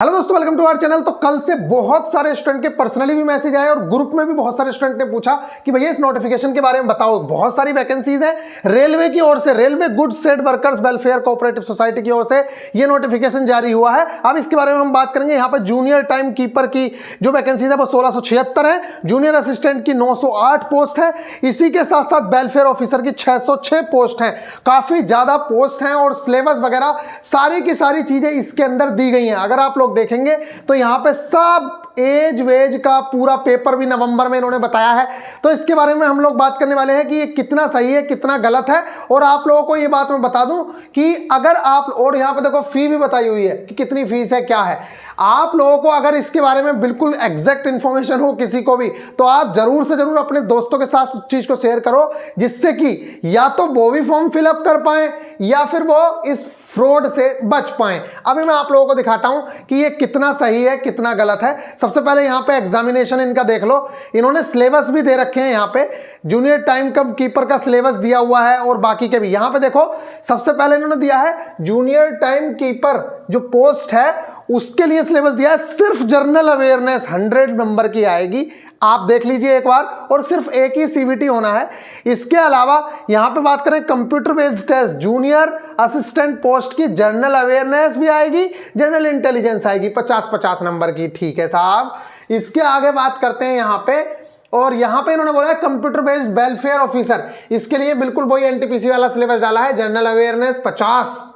Hello दोस्तों, welcome to our channel. तो कल से बहुत सारे स्टूडेंट के पर्सनली भी मैसेज आए और ग्रुप में भी बहुत सारे स्टूडेंट ने पूछा कि भैया इस नोटिफिकेशन के बारे में बताओ। बहुत सारी वैकेंसीज है रेलवे की ओर से, railway goods and workers welfare cooperative society की ओर से ये नोटिफिकेशन जारी हुआ है। अब इसके बारे में हम बात करेंगे। यहाँ पर जूनियर टाइम कीपर की जो वैकेंसीज है वो 1676 है, जूनियर असिस्टेंट की 908 पोस्ट है, इसी के साथ साथ वेलफेयर ऑफिसर की 606 पोस्ट है। काफी ज्यादा पोस्ट हैं और सिलेबस वगैरह सारी की सारी चीजें इसके अंदर दी गई हैं। अगर आप लोग देखेंगे तो यहां पे सब एज वेज का पूरा पेपर भी नवंबर में इन्होंने बताया है। तो इसके बारे में हम लोग बात करने वाले हैं कि ये कितना सही है कितना गलत है। और आप लोगों को ये बात मैं बता दूं कि अगर आप, और यहां पे देखो फी भी बताई हुई है कि कितनी फीस है क्या है। आप लोगों को अगर इसके बारे में बिल्कुल एग्जैक्ट इंफॉर्मेशन हो किसी को भी, तो आप जरूर से जरूर अपने दोस्तों के साथ उस चीज को शेयर करो, जिससे कि या तो वो भी फॉर्म फिलअप कर पाए या फिर वो इस फ्रॉड से बच पाए। अभी मैं आप लोगों को दिखाता हूं कि ये कितना सही है कितना गलत है। सबसे पहले यहां पे एग्जामिनेशन इनका देख लो, इन्होंने सिलेबस भी दे रखे हैं। यहां पे जूनियर टाइम कब कीपर का सिलेबस दिया हुआ है और बाकी के भी। यहां पे देखो सबसे पहले इन्होंने दिया है जूनियर टाइम कीपर जो पोस्ट है उसके लिए सिलेबस दिया है। सिर्फ जनरल अवेयरनेस 100 नंबर की आएगी, आप देख लीजिए एक बार, और सिर्फ एक ही सीबीटी होना है। इसके अलावा यहां पे बात करें computer based test, junior assistant post की जनरल अवेयरनेस भी आएगी, जनरल इंटेलिजेंस आएगी 50-50 नंबर की। ठीक है साहब, इसके आगे बात करते हैं यहां पे, और यहां पे इन्होंने बोला है कंप्यूटर बेस्ड वेलफेयर ऑफिसर, इसके लिए बिल्कुल वही एनटीपीसी वाला सिलेबस डाला है। जनरल अवेयरनेस 50,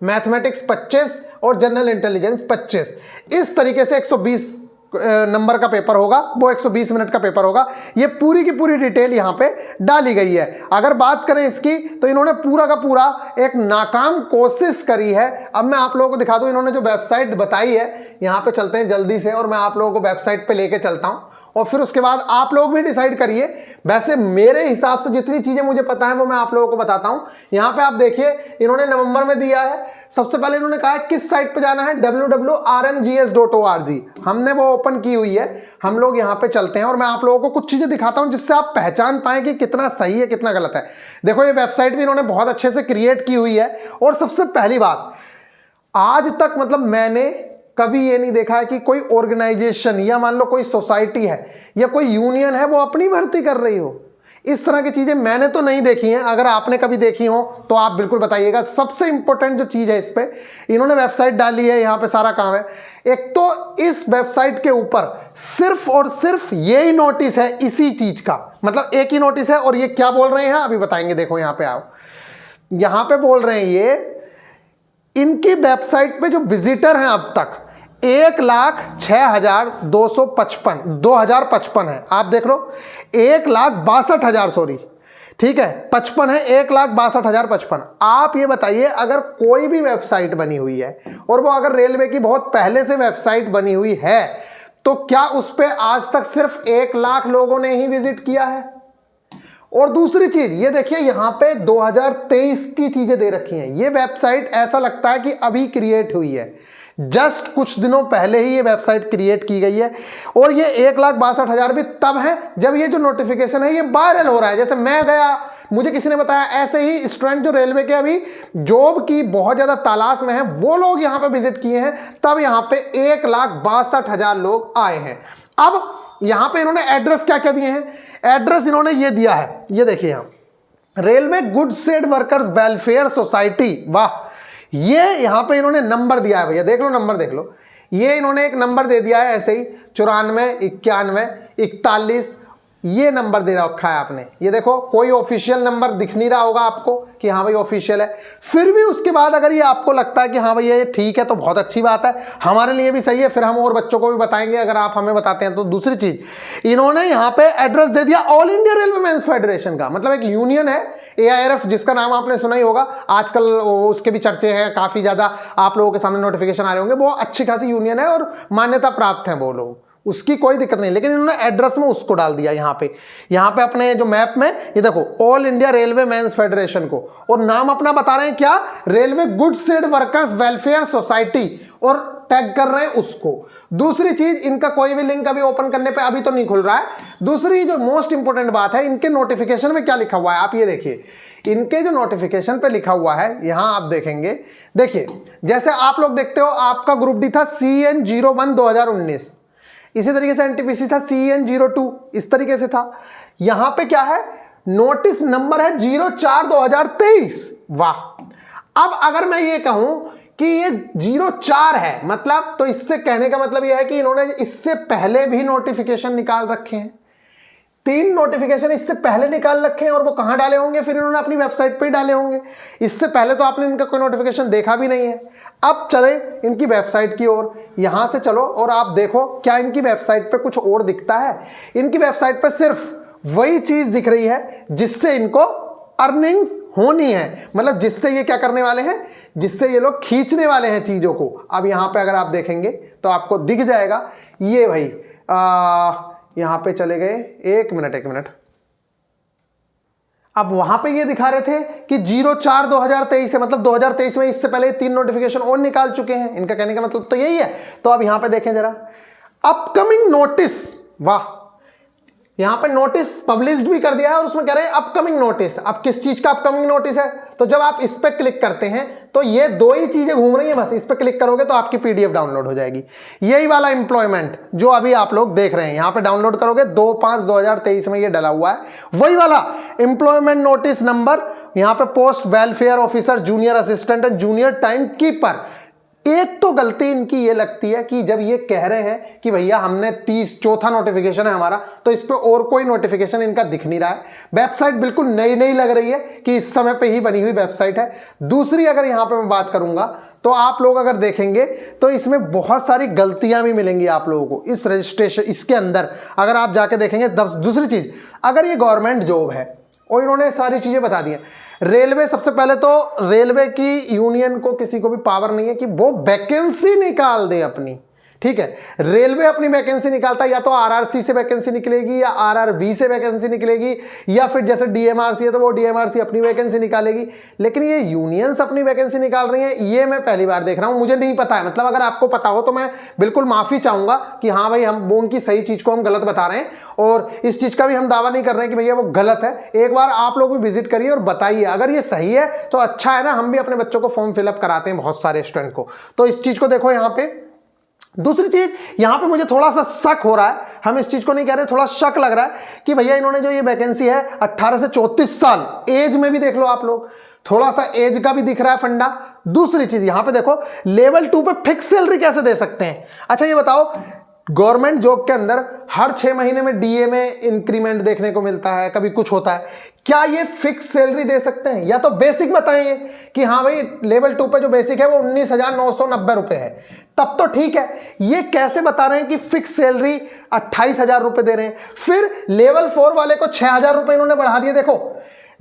मैथमेटिक्स 25 और जनरल इंटेलिजेंस 25। इस तरीके से 120 नंबर का पेपर होगा, वो 120 मिनट का पेपर होगा। ये पूरी की पूरी डिटेल यहां पे डाली गई है। अगर बात करें इसकी, तो इन्होंने पूरा का पूरा एक नाकाम कोशिश करी है। अब मैं आप लोगों को दिखा दूं, इन्होंने जो वेबसाइट बताई है, यहां पे चलते हैं जल्दी से और मैं आप लोगों को वेबसाइट पे लेके चलता हूं और फिर उसके बाद आप लोग भी डिसाइड करिए। वैसे मेरे हिसाब से जितनी चीजें मुझे पता है वो मैं आप लोगों को बताता हूं। यहां पे आप देखिए इन्होंने नवंबर में दिया है। सबसे पहले इन्होंने कहा है किस साइट पे जाना है, www.rmgs.org। हमने वो ओपन की हुई है, हम लोग यहां पे चलते हैं और मैं आप लोगों को कुछ चीजें दिखाता हूं जिससे आप पहचान पाएं कि कितना सही है कितना गलत है। देखो ये वेबसाइट भी इन्होंने बहुत अच्छे से क्रिएट की हुई है। और सबसे पहली बात, आज तक मतलब मैंने कभी ये नहीं देखा है कि कोई ऑर्गेनाइजेशन या मान लो कोई सोसाइटी है या कोई यूनियन है वो अपनी भर्ती कर रही हो। इस तरह की चीजें मैंने तो नहीं देखी हैं। अगर आपने कभी देखी हो तो आप बिल्कुल बताइएगा। सबसे इंपॉर्टेंट जो चीज है, इस पे इन्होंने वेबसाइट डाली है, यहां पे सारा काम है। एक तो इस वेबसाइट के ऊपर सिर्फ और सिर्फ यही नोटिस है इसी चीज का, मतलब एक ही नोटिस है। और ये क्या बोल रहे हैं अभी बताएंगे। देखो यहां पे आओ, यहां पे बोल रहे हैं ये इनकी वेबसाइट पे जो विजिटर हैं अब तक 1,06,255 है। आप देख लो 1,62,000, सॉरी ठीक है 55 है, 1,62,055। आप ये बताइए अगर कोई भी वेबसाइट बनी हुई है और वो अगर रेलवे की बहुत पहले से वेबसाइट बनी हुई है, तो क्या उस पे आज तक सिर्फ 1 लाख लोगों ने ही विजिट किया है? और दूसरी चीज ये देखिए, यहां पे 2023 की चीजें दे रखी हैं। ये वेबसाइट ऐसा लगता है कि अभी क्रिएट हुई है, जस्ट कुछ दिनों पहले ही ये वेबसाइट क्रिएट की गई है। और ये 1,62,000 भी तब है जब ये जो नोटिफिकेशन है ये वायरल हो रहा है। जैसे मैं गया, मुझे किसी ने बताया, ऐसे ही स्टूडेंट जो रेलवे के अभी जॉब की बहुत ज्यादा तलाश में है वो लोग यहां पे विजिट किए हैं, तब यहां पे 1,62,000 लोग आए हैं। अब यहां पे इन्होंने एड्रेस क्या क्या दिए हैं, एड्रेस इन्होंने ये दिया है, ये देखिए यहां railway goods and workers welfare society. वाह, ये यहां पे इन्होंने नंबर दिया है भैया, देख लो नंबर देख लो। ये इन्होंने एक नंबर दे दिया है ऐसे ही 94 91 41, ये नंबर दे रखा है आपने। ये देखो कोई ऑफिशियल नंबर दिख नहीं रहा होगा आपको कि हाँ भाई ऑफिशियल है। फिर भी उसके बाद अगर ये आपको लगता है कि हाँ भाई ये ठीक है तो बहुत अच्छी बात है, हमारे लिए भी सही है, फिर हम और बच्चों को भी बताएंगे अगर आप हमें बताते हैं तो। दूसरी चीज इन्होंने यहाँ पे एड्रेस दे दिया all India railway men's federation का, मतलब एक यूनियन है AIRF, जिसका नाम आपने सुना ही होगा, आजकल उसके भी चर्चे हैं काफी ज्यादा, आप लोगों के सामने नोटिफिकेशन आ रहे होंगे। वो अच्छी खासी यूनियन है और मान्यता प्राप्त है वो लोग, उसकी कोई दिक्कत नहीं, लेकिन इन्होंने एड्रेस में उसको डाल दिया यहाँ पे अपने जो मैप में ये देखो all India railway men's federation को, और नाम अपना बता रहे हैं क्या, railway goods and workers welfare society, और टैग कर रहे हैं उसको। दूसरी चीज, इनका कोई भी लिंक अभी ओपन करने पे अभी तो नहीं खुल रहा है। दूसरी जो मोस्ट इंपोर्टेंट बात है, इनके नोटिफिकेशन में क्या लिखा हुआ है, आप ये देखिए, इनके जो नोटिफिकेशन पे लिखा हुआ है यहां आप देखेंगे, देखिए जैसे आप लोग देखते हो आपका ग्रुप डी था CN01 2019, इसी तरीके से एनटीपीसी था CN02, इस तरीके से था। यहां पे क्या है, नोटिस नंबर है 04/2023। वाह। अब अगर मैं ये कहूं कि ये 04 है, मतलब तो इससे कहने का मतलब यह है कि इन्होंने इससे पहले भी नोटिफिकेशन निकाल रखे हैं, 3 नोटिफिकेशन इससे पहले निकाल रखे हैं, और वो कहां डाले होंगे, फिर इन्होंने अपनी वेबसाइट पे ही डाले होंगे। इससे पहले तो आपने इनका कोई नोटिफिकेशन देखा भी नहीं है। अब चले इनकी वेबसाइट की ओर, यहां से चलो और आप देखो क्या इनकी वेबसाइट पे कुछ और दिखता है। इनकी वेबसाइट पे सिर्फ वही चीज दिख रही है जिससे इनको अर्निंग्स होनी है, मतलब जिससे ये क्या करने वाले हैं, जिससे ये लोग खींचने वाले हैं चीजों को। अब यहां पे अगर आप देखेंगे तो आपको दिख जाएगा ये भाई, यहां पे चले गए, एक मिनट, अब वहां पे ये दिखा रहे थे कि 04/2023 है, मतलब 2023 में इससे पहले 3 नोटिफिकेशन और निकाल चुके हैं। इनका कहने का मतलब तो यही है। तो अब यहां पे देखें जरा, अपकमिंग नोटिस, वाह, यहां पे नोटिस पब्लिश्ड भी कर दिया है और उसमें कह रहे हैं अपकमिंग नोटिस। अब किस चीज का अपकमिंग नोटिस है, तो जब आप इस पे क्लिक करते हैं तो ये 2 ही चीजें घूम रही हैं, बस इस पे क्लिक करोगे तो आपकी पीडीएफ डाउनलोड हो जाएगी। यही वाला एम्प्लॉयमेंट जो अभी आप लोग देख रहे हैं, यहां पे डाउनलोड करोगे 2/5/2023 में ये डला हुआ है, वही वाला एम्प्लॉयमेंट नोटिस नंबर। यहां पे post welfare officer, junior assistant and junior time keeper. एक तो गलती इनकी ये लगती है कि जब ये कह रहे हैं कि भैया हमने 34वां नोटिफिकेशन है हमारा, तो इस पे और कोई नोटिफिकेशन इनका दिख नहीं रहा है। वेबसाइट बिल्कुल नई नई लग रही है कि इस समय पे ही बनी हुई वेबसाइट है। दूसरी अगर यहां पे मैं बात करूंगा तो आप लोग अगर देखेंगे तो इसमें बहुत सारी गलतियां भी मिलेंगी आप लोगों को इस रजिस्ट्रेशन, इसके अंदर अगर आप जाके देखेंगे। दूसरी चीज, अगर ये गवर्नमेंट जॉब है और इन्होंने सारी चीजें बता दी हैं, रेलवे, सबसे पहले तो रेलवे की यूनियन को किसी को भी पावर नहीं है कि वो वैकेंसी निकाल दे अपनी, ठीक है। रेलवे अपनी वैकेंसी निकालता है, या तो आरआरसी से वैकेंसी निकलेगी या आरआरबी से वैकेंसी निकलेगी, या फिर जैसे डीएमआरसी है तो वो डीएमआरसी अपनी वैकेंसी निकालेगी। लेकिन ये यूनियंस अपनी वैकेंसी निकाल रही हैं, ये मैं पहली बार देख रहा हूं, मुझे नहीं पता है। मतलब अगर आपको पता हो तो मैं बिल्कुल माफी चाहूंगा कि हाँ भाई, हम वो उनकी सही चीज को हम गलत बता रहे हैं, और इस चीज का भी हम दावा नहीं कर रहे हैं कि भैया वो गलत है। एक बार आप लोग भी विजिट करिए और बताइए, अगर ये सही है तो अच्छा है ना, हम भी अपने बच्चों को फॉर्म फिलअप कराते हैं, बहुत सारे स्टूडेंट को। तो इस चीज को देखो यहाँ पे। दूसरी चीज, यहां पे मुझे थोड़ा सा शक हो रहा है, हम इस चीज को नहीं कह रहे, थोड़ा शक लग रहा है कि भैया इन्होंने जो ये वैकेंसी है 18 से 34 साल, एज में भी देख लो आप लोग, थोड़ा सा एज का भी दिख रहा है फंडा। दूसरी चीज यहां पे देखो, लेवल 2 पे फिक्स सैलरी कैसे दे सकते हैं। अच्छा ये बताओ, गवर्नमेंट जॉब के अंदर हर 6 महीने में डीए में इंक्रीमेंट देखने को मिलता है, कभी कुछ होता है, क्या ये फिक्स सैलरी दे सकते हैं? या तो बेसिक बताएंगे कि हाँ भाई लेवल 2 पे जो बेसिक है वो 19,990 रुपए है, तब तो ठीक है। ये कैसे बता रहे हैं कि फिक्स सैलरी 28,000 रुपए दे रहे हैं? फिर लेवल 4 वाले को 6,000 रुपए इन्होंने बढ़ा दिए। देखो,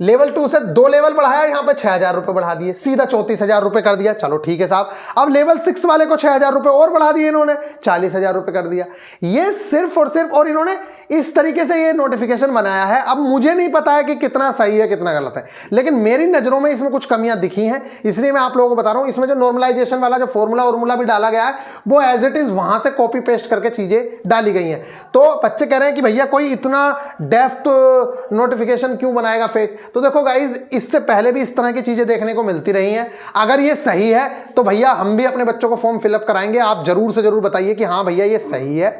लेवल 2 से 2 लेवल बढ़ाया, यहां पे 6,000 रुपए बढ़ा दिए, सीधा 34,000 रुपए कर दिया। चलो ठीक है साहब। अब लेवल 6 वाले को 6,000 रुपए और बढ़ा दिए इन्होंने, 40,000 रुपए कर दिया। ये सिर्फ और सिर्फ, और इन्होंने इस तरीके से ये नोटिफिकेशन बनाया है। अब मुझे नहीं पता है कि कितना सही है कितना गलत है, लेकिन मेरी नजरों में इसमें कुछ कमियां दिखी हैं, इसलिए मैं आप लोगों को बता रहा हूं। इसमें जो नॉर्मलाइजेशन वाला जो फॉर्मूला भी डाला गया है, वो एज इट इज वहां से कॉपी पेस्ट करके चीजें डाली गई हैं। तो बच्चे कह रहे हैं कि भैया कोई इतना डेप्थ नोटिफिकेशन क्यों बनाएगा फेक। तो देखो गाइज, इससे पहले भी इस तरह की चीजें देखने को मिलती रही हैं। अगर ये सही है तो भैया हम भी अपने बच्चों को फॉर्म फिलअप कराएंगे, आप जरूर से जरूर बताइए कि हाँ भैया ये सही है,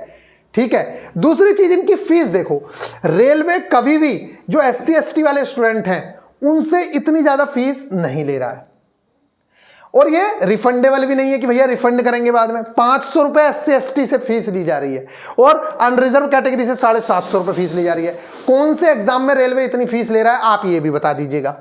ठीक है। दूसरी चीज, इनकी फीस देखो। रेलवे कभी भी जो SC ST वाले स्टूडेंट हैं उनसे इतनी ज्यादा फीस नहीं ले रहा है, और ये रिफंडेबल भी नहीं है कि भैया रिफंड करेंगे बाद में। 500 रुपए SC ST से फीस ली जा रही है, और अनरिजर्व कैटेगरी से 750 रुपए फीस ली जा रही है। कौन से एग्जाम में रेलवे इतनी फीस ले रहा है, आप ये भी बता दीजिएगा,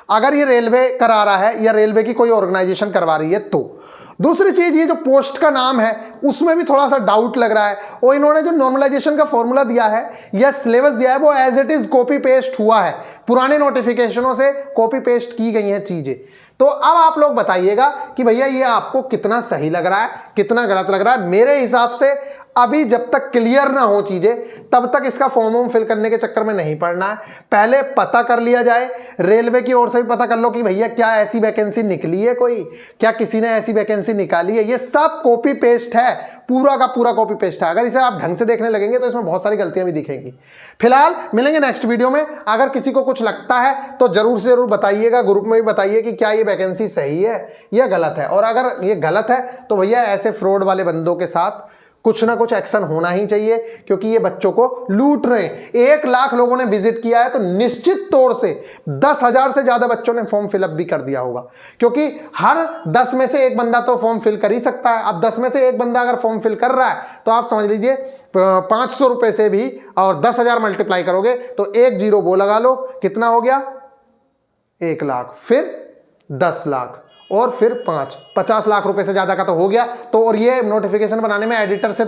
अगर ये रेलवे करा रहा है या रेलवे की कोई ऑर्गेनाइजेशन करवा रही है तो। दूसरी चीज, ये जो पोस्ट का नाम है उसमें भी थोड़ा सा डाउट लग रहा है, और इन्होंने जो नॉर्मलाइजेशन का फॉर्मूला दिया है या सिलेबस दिया है वो as it is copy paste हुआ है, पुराने नोटिफिकेशनों से कॉपी पेस्ट की गई हैं चीजें। तो अब आप लोग बताइएगा कि भैया ये आपको कितना सही लग रहा है कितना गलत लग रहा है। मेरे हिसाब से अभी जब तक क्लियर ना हो चीजें तब तक इसका फॉर्म फिल करने के चक्कर में नहीं पड़ना है। पहले पता कर लिया जाए, रेलवे की ओर से भी पता कर लो कि भैया क्या ऐसी वैकेंसी निकली है, कोई क्या किसी ने ऐसी वैकेंसी निकाली है। ये सब कॉपी पेस्ट है, पूरा का पूरा कॉपी पेस्ट है। अगर इसे आप ढंग से देखने लगेंगे तो इसमें बहुत सारी गलतियां भी दिखेंगी। फिलहाल मिलेंगे नेक्स्ट वीडियो में। अगर किसी को कुछ लगता है तो जरूर से जरूर बताइएगा, ग्रुप में भी बताइए कि क्या ये वैकेंसी सही है या गलत है। और अगर ये गलत है तो भैया ऐसे फ्रॉड वाले बंदों के साथ कुछ ना कुछ एक्शन होना ही चाहिए, क्योंकि ये बच्चों को लूट रहे हैं। 1 लाख लोगों ने विजिट किया है तो निश्चित तौर से 10,000 से ज्यादा बच्चों ने फॉर्म फिलअप भी कर दिया होगा, क्योंकि हर 10 में से एक बंदा तो फॉर्म फिल कर ही सकता है। अब 10 में से एक बंदा अगर फॉर्म फिल कर रहा है तो आप समझ लीजिए 500 रुपए से भी और 10,000 मल्टीप्लाई करोगे तो 1 जीरो वो लगा लो, कितना हो गया 1 लाख, फिर 10 लाख और फिर 50 लाख रुपए से ज्यादा का तो हो गया। तो और ये नोटिफिकेशन बनाने में एडिटर से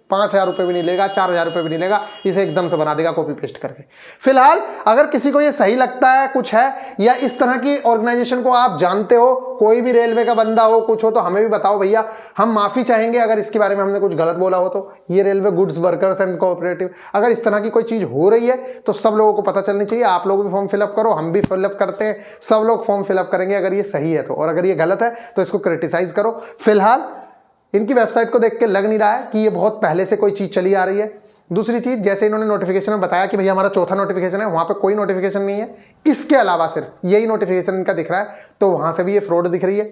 5,000 रुपए भी नहीं लेगा, 4,000 रुपए भी नहीं लेगा, इसे एकदम से बना देगा कॉपी पेस्ट करके। फिलहाल अगर किसी को ये सही लगता है कुछ है, या इस तरह की ऑर्गेनाइजेशन को आप जानते हो, कोई भी रेलवे का बंदा हो कुछ हो, तो हमें भी बताओ भैया, हम माफी चाहेंगे अगर इसके बारे में हमने कुछ गलत बोला हो तो। ये railway goods workers and cooperative, अगर इस तरह की कोई चीज हो रही है तो सब लोगों को पता चलनी चाहिए। आप लोग भी फॉर्म फिलअप करो, हम भी फिलअप करते हैं, सब लोग फॉर्म फिलअप करेंगे अगर ये सही है तो। और अगर ये गलत है तो इसको क्रिटिसाइज करो। फिलहाल इनकी वेबसाइट को देख के लग नहीं रहा है कि ये बहुत पहले से कोई चीज चली आ रही है। दूसरी चीज, जैसे इन्होंने नोटिफिकेशन में बताया कि भैया हमारा चौथा नोटिफिकेशन है, वहां पे कोई नोटिफिकेशन नहीं है, इसके अलावा सिर्फ यही नोटिफिकेशन इनका दिख रहा है, तो वहां से भी ये फ्रॉड दिख रही है।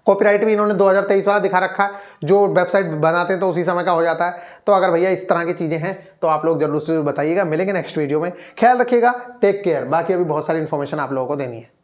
कॉपीराइट भी इन्होंने 2023 वाला दिखा रखा है, जो वेबसाइट बनाते हैं तो उसी समय का हो जाता है। तो अगर भैया इस तरह की चीजें हैं तो आप लोग जरूर से बताइएगा। मिलेंगे नेक्स्ट वीडियो में, ख्याल रखिएगा, टेक केयर। बाकी अभी बहुत सारी इन्फॉर्मेशन आप लोगों को देनी है।